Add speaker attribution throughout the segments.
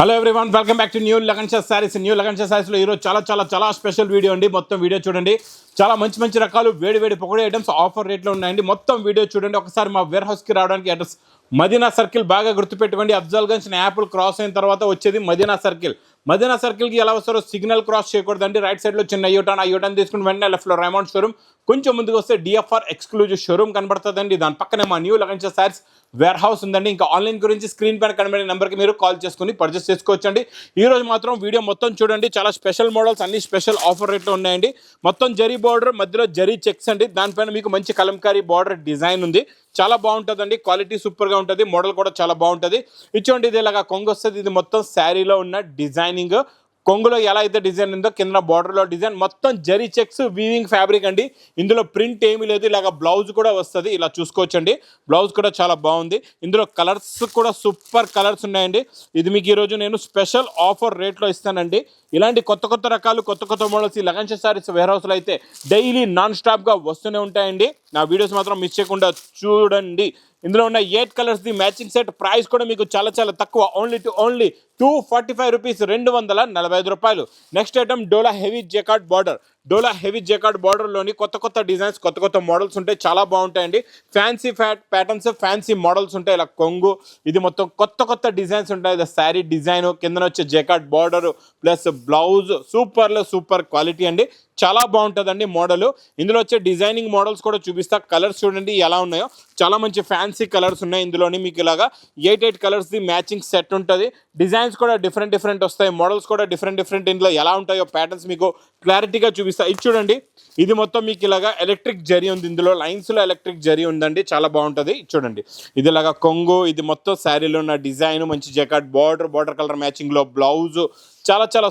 Speaker 1: Hello everyone, welcome back to new Lagansha sarees. New Lagansha సారీస్లో ఈరోజు చాలా స్పెషల్ వీడియో అండి. మొత్తం వీడియో చూడండి. చాలా మంచి రకాలు వేడి పకోడీ ఐటమ్స్ ఆఫర్ రేట్లో ఉన్నాయండి. మొత్తం వీడియో చూడండి. ఒకసారి మా వేర్ హౌస్కి రావడానికి అడ్రస్ మదీనా సర్కిల్ బాగా గుర్తుపెట్టుకోండి. అఫ్జల్గంజ్ యాప్లు క్రాస్ అయిన తర్వాత వచ్చేది మదీనా సర్కిల్. మదీనా సర్కిల్కి ఎలా వస్తారో సిగ్నల్ క్రాస్ చేయకూడదండి. రైట్ సైడ్లో చిన్న యూటర్న్ తీసుకుని వెంటనే లెఫ్ట్లో రైమండ్ షోరూమ్, కొంచెం ముందుకు వస్తే డిఎఫ్ఆర్ ఎక్స్క్లూజివ్ షోరూమ్ కనబడుతుందండి. దాని పక్కనే మా new Lagansha sarees warehouse ఉందండి. ఇంకా ఆన్లైన్ గురించి స్క్రీన్ పైన కనబడే నెంబర్కి మీరు కాల్ చేసుకుని పర్చేస్ చేసుకోవచ్చండి. ఈ రోజు మాత్రం వీడియో మొత్తం చూడండి. చాలా స్పెషల్ మోడల్స్, అన్ని స్పెషల్ ఆఫర్ రేట్లో ఉన్నాయండి. మొత్తం జరీ బార్డర్, మధ్యలో జరీ చెక్స్ అండి. దానిపైన మీకు మంచి కలంకారీ బార్డర్ డిజైన్ ఉంది. చాలా బాగుంటుందండి. క్వాలిటీ సూపర్గా ఉంటుంది. మోడల్ కూడా చాలా బాగుంటుంది. ఇచ్చోండి, ఇది ఇలాగా కొంగు వస్తుంది. ఇది మొత్తం శారీలో ఉన్న డిజైనింగ్. కొంగులో ఎలా అయితే డిజైన్ ఉందో కింద బార్డర్లో డిజైన్, మొత్తం జరీ చెక్స్ వీవింగ్ ఫ్యాబ్రిక్ అండి. ఇందులో ప్రింట్ ఏమీ లేదు. ఇలాగ బ్లౌజ్ కూడా వస్తుంది. ఇలా చూసుకోవచ్చండి. బ్లౌజ్ కూడా చాలా బాగుంది. ఇందులో కలర్స్ కూడా సూపర్ కలర్స్ ఉన్నాయండి. ఇది మీకు ఈరోజు నేను స్పెషల్ ఆఫర్ రేట్లో ఇస్తానండి. ఇలాంటి కొత్త రకాలు, కొత్త మోడల్స్ ఈ లగన్షా సారీస్ వేర్ హౌస్లో అయితే డైలీ నాన్ స్టాప్గా వస్తూనే ఉంటాయండి. నా వీడియోస్ మాత్రం మిస్ చేయకుండా చూడండి. ఇందులో ఉన్న 8 colours the matching set price కూడా మీకు చాలా తక్కువ. ఓన్లీ 245 రూపీస్, 245 రూపాయలు. నెక్స్ట్ ఐటమ్ డోలా హెవీ జెకార్డ్ బార్డర్. డోలా హెవీ జెకార్డ్ బార్డర్లోని కొత్త డిజైన్స్, కొత్త మోడల్స్ ఉంటాయి. చాలా బాగుంటాయండి. ఫ్యాన్సీ ప్యాటర్న్స్, ఫ్యాన్సీ మోడల్స్ ఉంటాయి. ఇలా కొంగు, ఇది మొత్తం కొత్త డిజైన్స్ ఉంటాయి. ఇది శారీ డిజైన్, కిందన వచ్చే jacquard border plus blouse super quality అండి. చాలా బాగుంటుందండి మోడల్. ఇందులో వచ్చే డిజైనింగ్ మోడల్స్ కూడా చూపిస్తా. కలర్స్ చూడండి ఎలా ఉన్నాయో. చాలా మంచి ఫ్యాన్సీ కలర్స్ ఉన్నాయి ఇందులోని. మీకు ఇలాగా 8 కలర్స్ ది మ్యాచింగ్ సెట్ ఉంటుంది. డిజైన్స్ కూడా డిఫరెంట్ వస్తాయి. మోడల్స్ కూడా డిఫరెంట్ ఇందులో ఎలా ఉంటాయో ప్యాటర్న్స్ మీకు క్లారిటీగా చూపిస్తా. ఇది చూడండి, ఇది మొత్తం మీకు ఇలాగా ఎలక్ట్రిక్ జరీ ఉంది. ఇందులో లైన్స్లో ఎలక్ట్రిక్ జరీ ఉందండి. చాలా బాగుంటుంది. చూడండి, ఇది ఇలాగా కొంగు, ఇది మొత్తం శారీలో ఉన్న డిజైన్, మంచి జెకార్డ్ బార్డర్ కలర్ మ్యాచింగ్లో బ్లౌజ్. చాలా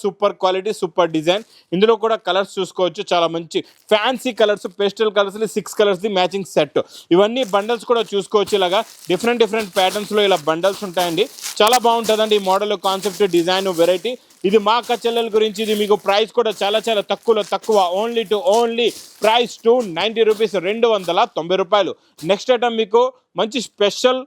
Speaker 1: సూపర్ క్వాలిటీ, సూపర్ డిజైన్. ఇందులో కూడా కలర్స్ చూసుకోవచ్చు. చాలా మంచి fancy colours, pastel colours, 6 colours the matching set. ఇవన్నీ బండల్స్ కూడా చూసుకోవచ్చు. ఇలాగా డిఫరెంట్ ప్యాటర్న్స్లో ఇలా బండల్స్ ఉంటాయండి. చాలా బాగుంటుందండి ఈ మోడల్, కాన్సెప్ట్, డిజైన్, వెరైటీ. ఇది మా అక్క చెల్లెల గురించి. ఇది మీకు ప్రైస్ కూడా చాలా తక్కువ. ఓన్లీ ప్రైస్ 290 రూపీస్, 290 రూపాయలు. నెక్స్ట్ ఐటమ్ మీకు మంచి స్పెషల్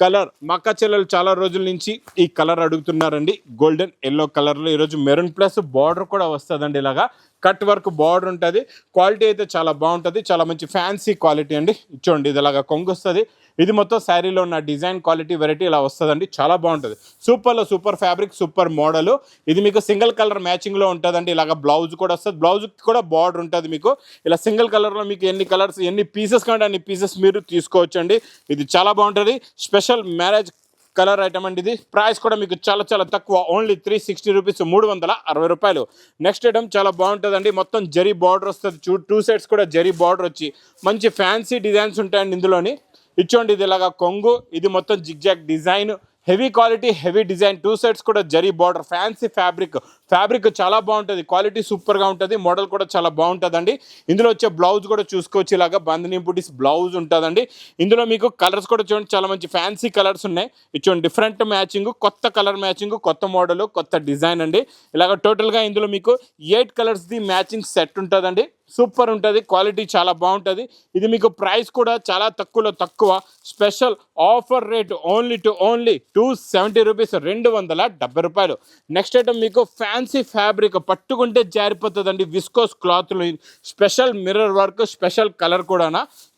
Speaker 1: కలర్. మా అక్క చెల్లెలు చాలా రోజుల నుంచి ఈ కలర్ అడుగుతున్నారండి. గోల్డెన్ ఎల్లో కలర్లో ఈరోజు మెరూన్ ప్లస్ బార్డర్ కూడా వస్తుందండి. ఇలాగా కట్ వర్క్ బార్డర్ ఉంటుంది. క్వాలిటీ అయితే చాలా బాగుంటుంది. చాలా మంచి ఫ్యాన్సీ క్వాలిటీ అండి. చూడండి, ఇది ఇలాగా కొంగు వస్తుంది. ఇది మొత్తం శారీలో ఉన్న డిజైన్, క్వాలిటీ, వెరైటీ ఇలా వస్తుందండి. చాలా బాగుంటుంది. Super fabric, super model. ఇది మీకు సింగిల్ కలర్ మ్యాచింగ్లో ఉంటుందండి. ఇలాగ బ్లౌజ్ కూడా వస్తుంది. బ్లౌజ్కి కూడా బార్డర్ ఉంటుంది. మీకు ఇలా సింగిల్ కలర్లో మీకు ఎన్ని కలర్స్, ఎన్ని పీసెస్ కావాలి అన్ని పీసెస్ మీరు తీసుకోవచ్చండి. ఇది చాలా బాగుంటుంది. స్పెషల్ మ్యారేజ్ కలర్ ఐటమ్ అండి. ఇది ప్రైస్ కూడా మీకు చాలా తక్కువ. ఓన్లీ 360 రూపీస్, 360 రూపాయలు. నెక్స్ట్ ఐటమ్ చాలా బాగుంటుందండి. మొత్తం జరీ బార్డర్ వస్తుంది. 2 సైడ్స్ కూడా జరీ బార్డర్ వచ్చి మంచి ఫ్యాన్సీ డిజైన్స్ ఉంటాయండి ఇందులోని. ఇచ్చోండి, ఇది ఇలాగా కొంగు, ఇది మొత్తం zigzag design, heavy quality, heavy design. 2 sides కూడా జరీ బార్డర్, ఫ్యాన్సీ ఫ్యాబ్రిక్ చాలా బాగుంటుంది. క్వాలిటీ సూపర్గా ఉంటుంది. మోడల్ కూడా చాలా బాగుంటుందండి. ఇందులో వచ్చే బ్లౌజ్ కూడా చూసుకోవచ్చు. ఇలాగా బందిని బుటీస్ బ్లౌజ్ ఉంటుందండి. ఇందులో మీకు కలర్స్ కూడా చూడండి, చాలా మంచి ఫ్యాన్సీ కలర్స్ ఉన్నాయి. ఇచ్చోండి, డిఫరెంట్ మ్యాచింగ్, కొత్త కలర్ మ్యాచింగ్, కొత్త మోడల్, కొత్త డిజైన్ అండి. ఇలాగ టోటల్గా ఇందులో మీకు 8 కలర్స్ ది మ్యాచింగ్ సెట్ ఉంటుందండి. సూపర్ ఉంటుంది. క్వాలిటీ చాలా బాగుంటుంది. ఇది మీకు ప్రైస్ కూడా చాలా తక్కువ. Special offer rate only 270 rupees, 270 రూపాయలు. నెక్స్ట్ ఐటమ్ మీకు ఫ్యాన్సీ ఫ్యాబ్రిక్, పట్టుకుంటే జారిపోతుందండి. విస్కోస్ క్లాత్లో special mirror work, special colour కూడా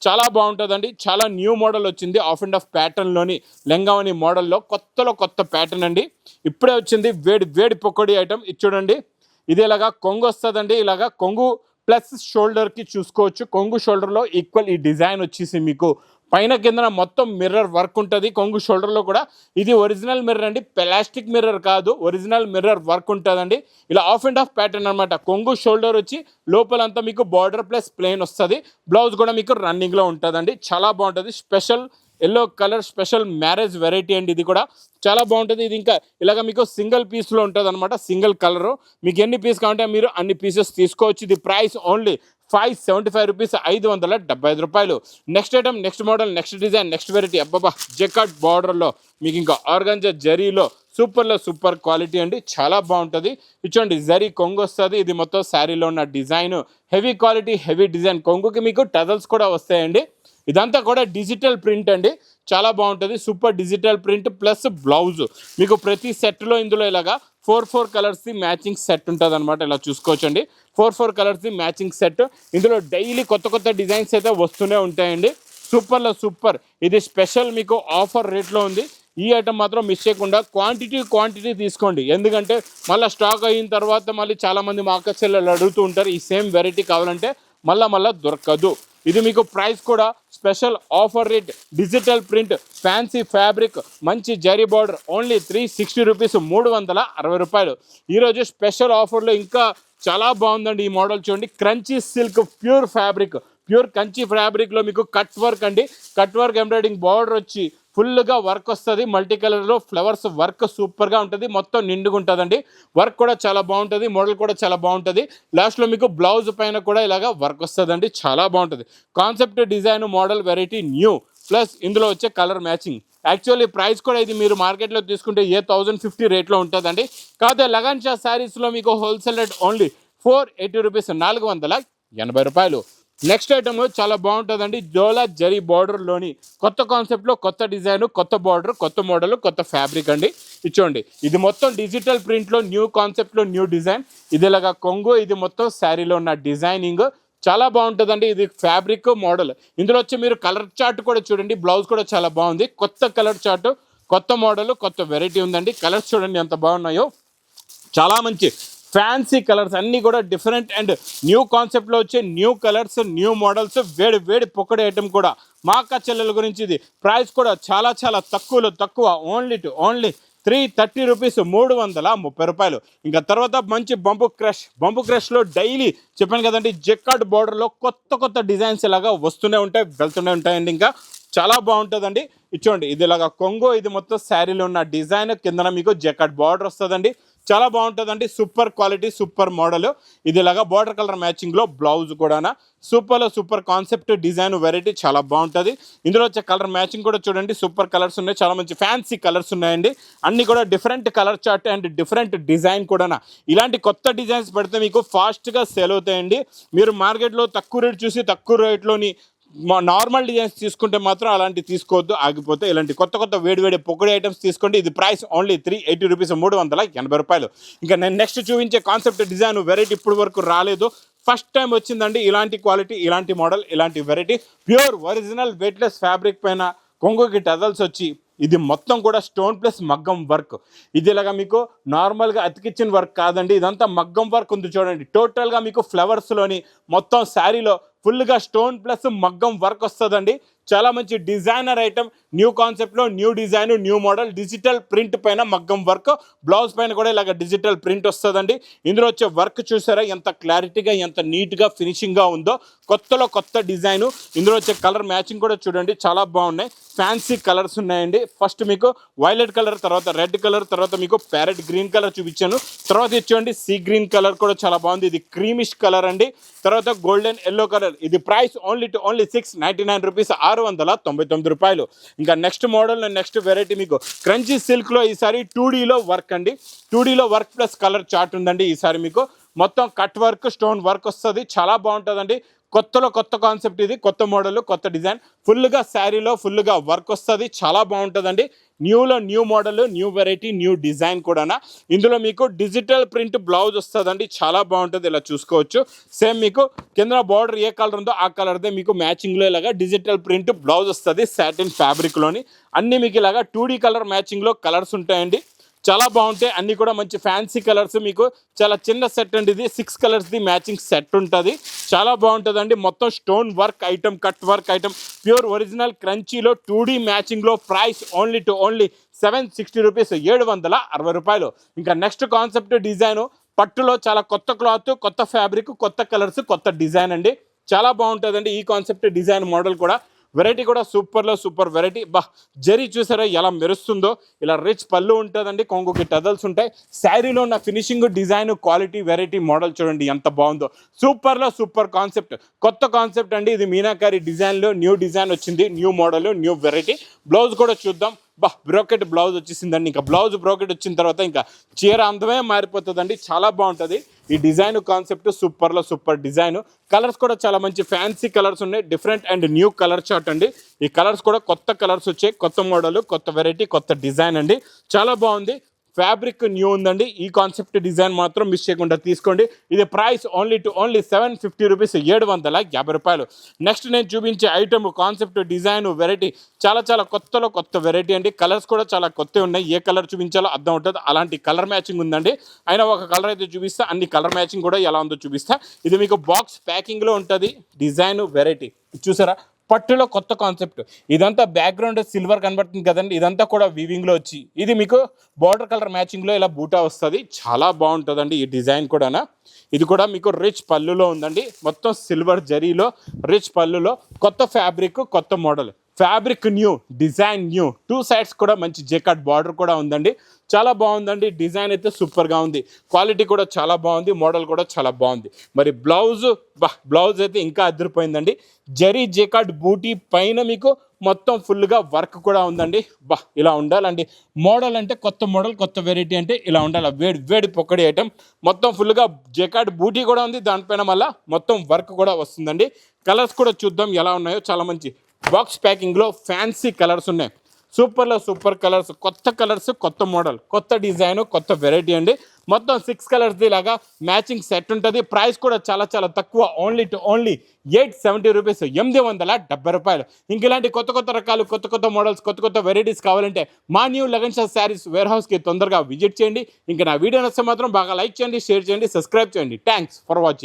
Speaker 1: చాలా బాగుంటుందండి. చాలా న్యూ మోడల్ వచ్చింది. ఆఫ్ ప్యాటర్న్లోని లెంగావని మోడల్లో కొత్త ప్యాటర్న్ అండి. ఇప్పుడే వచ్చింది. వేడి పకోడీ ఐటమ్. ఇది చూడండి, ఇది ఇలాగా కొంగు వస్తుందండి. ఇలాగా కొంగు ప్లస్ షోల్డర్కి చూసుకోవచ్చు. కొంగు షోల్డర్లో ఈక్వల్ ఈ డిజైన్ వచ్చేసి మీకు పైన కింద మొత్తం మిర్రర్ వర్క్ ఉంటుంది. కొంగు షోల్డర్లో కూడా ఇది ఒరిజినల్ మిర్రర్ అండి, ప్లాస్టిక్ మిర్రర్ కాదు. ఒరిజినల్ మిర్రర్ వర్క్ ఉంటుందండి. ఇలా ఆఫ్ ప్యాటర్న్ అనమాట. కొంగు షోల్డర్ వచ్చి లోపలంతా మీకు బార్డర్ ప్లస్ ప్లెయిన్ వస్తుంది. బ్లౌజ్ కూడా మీకు రన్నింగ్లో ఉంటుందండి. చాలా బాగుంటుంది. Special yellow colour, special marriage variety అండి. ఇది కూడా చాలా బాగుంటుంది. ఇది ఇంకా ఇలాగ మీకు సింగిల్ పీస్లో ఉంటుంది అనమాట. Single colour. మీకు ఎన్ని పీస్ కావాలంటే మీరు అన్ని పీసెస్ తీసుకోవచ్చు. ఇది ప్రైస్ ఓన్లీ 575 రూపీస్, 575 రూపాయలు. Next item, next model, next design, next variety. Jacquard బార్డర్లో మీకు ఇంకా ఆర్గాంజా జరీలో సూపర్ క్వాలిటీ అండి. చాలా బాగుంటుంది. ఇచ్చోండి, జరీ కొంగు వస్తుంది. ఇది మొత్తం శారీలో ఉన్న design, heavy quality, heavy design. కొంగుకి మీకు టజల్స్ కూడా వస్తాయండి. ఇదంతా కూడా డిజిటల్ ప్రింట్ అండి, చాలా బాగుంటుంది. Super digital print plus blouse మీకు ప్రతి సెట్లో ఇందులో ఇలాగా 4 కలర్స్ది మ్యాచింగ్ సెట్ ఉంటుంది అనమాట. ఇలా చూసుకోవచ్చండి, 4 కలర్స్ది మ్యాచింగ్ సెట్. ఇందులో డైలీ కొత్త డిజైన్స్ అయితే వస్తూనే ఉంటాయండి. సూపర్లో సూపర్. ఇది స్పెషల్ మీకు ఆఫర్ రేట్లో ఉంది. ఈ ఐటమ్ మాత్రం మిస్ చేయకుండా క్వాంటిటీ తీసుకోండి, ఎందుకంటే మళ్ళీ స్టాక్ అయిన తర్వాత మళ్ళీ చాలామంది మా అక్క చెల్లెలు అడుగుతూ ఉంటారు ఈ సేమ్ వెరైటీ కావాలంటే, మళ్ళీ దొరకదు. ఇది మీకు ప్రైస్ కూడా special offer rate, digital print fancy fabric మంచి జరీ బార్డర్, ఓన్లీ 360 రూపీస్, 360 రూపాయలు. ఈరోజు స్పెషల్ ఆఫర్లో ఇంకా చాలా బాగుందండి ఈ మోడల్. చూడండి, crunchy silk pure fabric, pure Kanchi ఫ్యాబ్రిక్లో మీకు కట్ వర్క్ అండి, కట్ వర్క్ ఎంబ్రాయిడింగ్ బార్డర్ వచ్చి ఫుల్గా వర్క్ వస్తుంది. మల్టీ కలర్లో ఫ్లవర్స్ వర్క్ సూపర్గా ఉంటుంది, మొత్తం నిండుగా ఉంటుందండి. వర్క్ కూడా చాలా బాగుంటుంది, మోడల్ కూడా చాలా బాగుంటుంది. లాస్ట్లో మీకు బ్లౌజ్ పైన కూడా ఇలాగా వర్క్ వస్తుందండి, చాలా బాగుంటుంది. Concept design model variety new, plus ఇందులో వచ్చే కలర్ మ్యాచింగ్. యాక్చువల్లీ ప్రైస్ కూడా ఇది మీరు మార్కెట్లో తీసుకుంటే 1050 రేట్లో ఉంటుందండి. కాకపోతే లగన్ షా శారీస్లో మీకు హోల్సేల్ రేట్ ఓన్లీ 480 రూపీస్, 480 రూపాయలు. నెక్స్ట్ ఐటమ్ చాలా బాగుంటుందండి, జోలా జరీ బార్డర్లోని కొత్త కాన్సెప్ట్లో కొత్త డిజైన్, కొత్త బార్డర్, కొత్త మోడల్, కొత్త ఫ్యాబ్రిక్ అండి. ఇచ్చోండి, ఇది మొత్తం డిజిటల్ ప్రింట్లో న్యూ కాన్సెప్ట్లో న్యూ డిజైన్. ఇది ఇలాగా కొంగు, ఇది మొత్తం శారీలో ఉన్న డిజైనింగ్ చాలా బాగుంటుందండి. ఇది ఫ్యాబ్రిక్ మోడల్. ఇందులో వచ్చి మీరు కలర్ చార్ట్ కూడా చూడండి, బ్లౌజ్ కూడా చాలా బాగుంది. కొత్త కలర్ చార్ట్, కొత్త మోడల్, కొత్త వెరైటీ ఉందండి. కలర్స్ చూడండి ఎంత బాగున్నాయో, చాలా మంచి ఫ్యాన్సీ కలర్స్ అన్నీ కూడా డిఫరెంట్ అండ్ న్యూ కాన్సెప్ట్లో వచ్చే న్యూ కలర్స్, న్యూ మోడల్స్, వేడి పొక్కడి ఐటమ్ కూడా. మా అక్క చెల్లెల గురించి ఇది ప్రైస్ కూడా చాలా తక్కువ, ఓన్లీ 330 రూపీస్, 330 రూపాయలు. ఇంకా తర్వాత మంచి బంబు క్రష్లో డైలీ చెప్పాను కదండి, జెక్కార్డ్ బార్డర్లో కొత్త డిజైన్స్ ఇలాగా వస్తూనే ఉంటాయి, వెళ్తూనే ఉంటాయండి. ఇంకా చాలా బాగుంటుందండి. ఇచ్చోండి, ఇది ఇలాగా కొంగు, ఇది మొత్తం శారీలో ఉన్న డిజైన్, కిందన మీకు జెక్కార్డ్ బార్డర్ వస్తుందండి, చాలా బాగుంటుందండి. Super quality, super model. ఇది ఇలాగా బార్డర్ కలర్ మ్యాచింగ్లో బ్లౌజ్ కూడా సూపర్ కాన్సెప్ట్ డిజైన్ వెరైటీ, చాలా బాగుంటుంది. ఇందులో వచ్చే కలర్ మ్యాచింగ్ కూడా చూడండి, సూపర్ కలర్స్ ఉన్నాయి, చాలా మంచి ఫ్యాన్సీ కలర్స్ ఉన్నాయండి. అన్నీ కూడా different colour chart and different design కూడా. ఇలాంటి కొత్త డిజైన్స్ పెడితే మీకు ఫాస్ట్గా సేల్ అవుతాయండి. మీరు మార్కెట్లో తక్కువ రేట్ చూసి తక్కువ రేట్లోని నార్మల్ డిజైన్స్ తీసుకుంటే మాత్రం అలాంటివి తీసుకోవద్దు, ఆగిపోతే. ఇలాంటి కొత్త వేడి పొక్కడి ఐటమ్స్ తీసుకోండి. ఇది ప్రైస్ ఓన్లీ 380 రూపీస్, 380 రూపాయలు. ఇంకా నేను నెక్స్ట్ చూపించే కాన్సెప్ట్ డిజైన్ వెరైటీ ఇప్పుడు వరకు రాలేదు, ఫస్ట్ టైం వచ్చిందండి. ఇలాంటి క్వాలిటీ, ఇలాంటి మోడల్, ఇలాంటి variety pure original weightless fabric పైన కొంగుకి టజల్స్ వచ్చి, ఇది మొత్తం కూడా స్టోన్ ప్లస్ మగ్గం వర్క్. ఇది ఇలాగా మీకు నార్మల్గా అతికిచ్చిన వర్క్ కాదండి, ఇదంతా మగ్గం వర్క్ ఉంది చూడండి. టోటల్గా మీకు ఫ్లవర్స్లోని మొత్తం శారీలో ఫుల్గా స్టోన్ ప్లస్ మగ్గం వర్క్ వస్తుందండి. చాలా మంచి డిజైనర్ ఐటమ్, న్యూ కాన్సెప్ట్లో new design, new model, digital print పైన మగ్గం వర్క్, బ్లౌజ్ పైన కూడా ఇలాగ డిజిటల్ ప్రింట్ వస్తుందండి. ఇందులో వచ్చే వర్క్ చూసారా ఎంత క్లారిటీగా, ఎంత నీట్గా ఫినిషింగ్గా ఉందో. కొత్త డిజైను. ఇందులో వచ్చే కలర్ మ్యాచింగ్ కూడా చూడండి, చాలా బాగున్నాయి. ఫ్యాన్సీ కలర్స్ ఉన్నాయండి. ఫస్ట్ మీకు వైలెట్ కలర్, తర్వాత రెడ్ కలర్, తర్వాత మీకు ప్యారెట్ గ్రీన్ కలర్ చూపించాను. తర్వాత ఇచ్చేయండి సీ గ్రీన్ కలర్ కూడా చాలా బాగుంది, ఇది క్రీమిష్ కలర్ అండి. తర్వాత గోల్డెన్ ఎల్లో కలర్. ఇది ప్రైస్ ఓన్లీ 699 రూపీస్, 699 రూపాయలు. ఇంకా నెక్స్ట్ మోడల్, నెక్స్ట్ వెరైటీ మీకు క్రంచీ సిల్క్లో ఈసారి 2Dలో వర్క్ అండి. 2Dలో వర్క్ ప్లస్ కలర్ చార్ట్ ఉందండి. ఈసారి మీకు మొత్తం కట్ వర్క్, స్టోన్ వర్క్ వస్తుంది, చాలా బాగుంటుందండి. కొత్త కాన్సెప్ట్, ఇది కొత్త మోడల్, కొత్త డిజైన్, ఫుల్గా శారీలో ఫుల్గా వర్క్ వస్తుంది, చాలా బాగుంటుందండి. న్యూలో new model, new variety, new design కూడా. ఇందులో మీకు డిజిటల్ ప్రింట్ బ్లౌజ్ వస్తుందండి, చాలా బాగుంటుంది. ఇలా చూసుకోవచ్చు. సేమ్ మీకు కింద బార్డర్ ఏ కలర్ ఉందో ఆ కలర్దే మీకు మ్యాచింగ్లో ఇలాగా డిజిటల్ ప్రింట్ బ్లౌజ్ వస్తుంది, సాటిన్ ఫ్యాబ్రిక్లోని. అన్నీ మీకు ఇలాగా 2D కలర్ మ్యాచింగ్లో కలర్స్ ఉంటాయండి, చాలా బాగుంటాయి. అన్నీ కూడా మంచి ఫ్యాన్సీ కలర్స్. మీకు చాలా చిన్న సెట్ అండి, ఇది 6 కలర్స్ది మ్యాచింగ్ సెట్ ఉంటుంది, చాలా బాగుంటుందండి. మొత్తం stone work item, cut work item, pure original క్రంచీలో 2D మ్యాచింగ్లో. ప్రైస్ ఓన్లీ 760 రూపీస్, 760 రూపాయలు. ఇంకా నెక్స్ట్ కాన్సెప్ట్ డిజైను, పట్టులో చాలా కొత్త క్లాత్, కొత్త ఫ్యాబ్రిక్, కొత్త కలర్స్, కొత్త డిజైన్ అండి, చాలా బాగుంటుందండి. ఈ కాన్సెప్ట్ డిజైన్ మోడల్ కూడా, వెరైటీ కూడా సూపర్ వెరైటీ. జరీ చూసారా ఎలా మెరుస్తుందో, ఇలా రిచ్ పళ్ళు ఉంటుందండి, కొంగుకి టజల్స్ ఉంటాయి. శారీలో ఉన్న finishing, design, quality, variety, model చూడండి ఎంత బాగుందో. సూపర్ కాన్సెప్ట్, కొత్త కాన్సెప్ట్ అండి. ఇది మీనాకారి డిజైన్లో న్యూ డిజైన్ వచ్చింది, new model, new variety. Blouse కూడా చూద్దాం. బ్రోకెట్ బ్లౌజ్ వచ్చేసిందండి. ఇంకా బ్లౌజ్ బ్రోకెట్ వచ్చిన తర్వాత ఇంకా చీర అందమే మారిపోతుందండి. చాలా బాగుంటుంది ఈ design concept. Super design. Colours కూడా చాలా మంచి ఫ్యాన్సీ కలర్స్ ఉన్నాయి. Different and new colour chart అండి. ఈ కలర్స్ కూడా కొత్త కలర్స్ వచ్చాయి. కొత్త మోడల్, కొత్త వెరైటీ, కొత్త డిజైన్ అండి. చాలా బాగుంది. ఫ్యాబ్రిక్ న్యూ ఉందండి. ఈ కాన్సెప్ట్ డిజైన్ మాత్రం మిస్ చేయకుండా తీసుకోండి. ఇది ప్రైస్ ఓన్లీ 750 రూపీస్, 750 రూపాయలు. నెక్స్ట్ నేను చూపించే ఐటమ్ కాన్సెప్ట్ డిజైన్ వెరైటీ చాలా కొత్తలో కొత్త వెరైటీ అండి. కలర్స్ కూడా చాలా కొత్తవి ఉన్నాయి. ఏ కలర్ చూపించాలో అర్థం ఉంటుంది. అలాంటి కలర్ మ్యాచింగ్ ఉందండి. అయినా ఒక కలర్ అయితే చూపిస్తా, అన్ని కలర్ మ్యాచింగ్ కూడా ఎలా ఉందో చూపిస్తా. ఇది మీకు బాక్స్ ప్యాకింగ్లో ఉంటుంది. డిజైన్ వెరైటీ చూసారా, పట్టులో కొత్త కాన్సెప్ట్. ఇదంతా బ్యాక్గ్రౌండ్ సిల్వర్ కనబడుతుంది కదండి. ఇదంతా కూడా వీవింగ్లో వచ్చి ఇది మీకు బార్డర్ కలర్ మ్యాచింగ్లో ఇలా బూటా వస్తుంది. చాలా బాగుంటుందండి ఈ డిజైన్ కూడా. ఇది కూడా మీకు రిచ్ పళ్ళులో ఉందండి. మొత్తం సిల్వర్ జరీలో రిచ్ పళ్ళులో కొత్త ఫ్యాబ్రిక్, కొత్త model. Fabric new, design new. 2 sides కూడా మంచి జెకార్డ్ బార్డర్ కూడా ఉందండి. చాలా బాగుందండి. డిజైన్ అయితే సూపర్గా ఉంది. క్వాలిటీ కూడా చాలా బాగుంది. మోడల్ కూడా చాలా బాగుంది. మరి బ్లౌజ్ అయితే ఇంకా అదిరిపోయిందండి. జరీ జెకార్డ్ బూటీ పైన మీకు మొత్తం ఫుల్గా వర్క్ కూడా ఉందండి. ఇలా ఉండాలండి. మోడల్ అంటే కొత్త మోడల్, కొత్త వెరైటీ అంటే ఇలా ఉండాలి. వేడి పొక్కడి ఐటమ్. మొత్తం ఫుల్గా జెకార్డ్ బూటీ కూడా ఉంది. దానిపైన మళ్ళీ మొత్తం వర్క్ కూడా వస్తుందండి. కలర్స్ కూడా చూద్దాం ఎలా ఉన్నాయో. చాలా మంచి బాక్స్ ప్యాకింగ్లో ఫ్యాన్సీ కలర్స్ ఉన్నాయి. సూపర్ కలర్స్, కొత్త మోడల్, కొత్త డిజైన్, కొత్త వెరైటీ అండి. మొత్తం 6 కలర్స్ది ఇలాగా మ్యాచింగ్ సెట్ ఉంటుంది. ప్రైస్ కూడా చాలా తక్కువ. ఓన్లీ 870 రూపీస్, 870 రూపాయలు. ఇంక ఇలాంటి కొత్త రకాలు, కొత్త మోడల్స్, కొత్త వెరైటీస్ కావాలంటే మా న్యూ లగన్ షా శారీస్ వేర్ హౌస్కి తొందరగా విజిట్ చేయండి. ఇంకా నా వీడియో నచ్చితే మాత్రం బాగా లైక్ చేయండి, షేర్ చేయండి, సబ్స్క్రైబ్ చేయండి. Thanks for watching.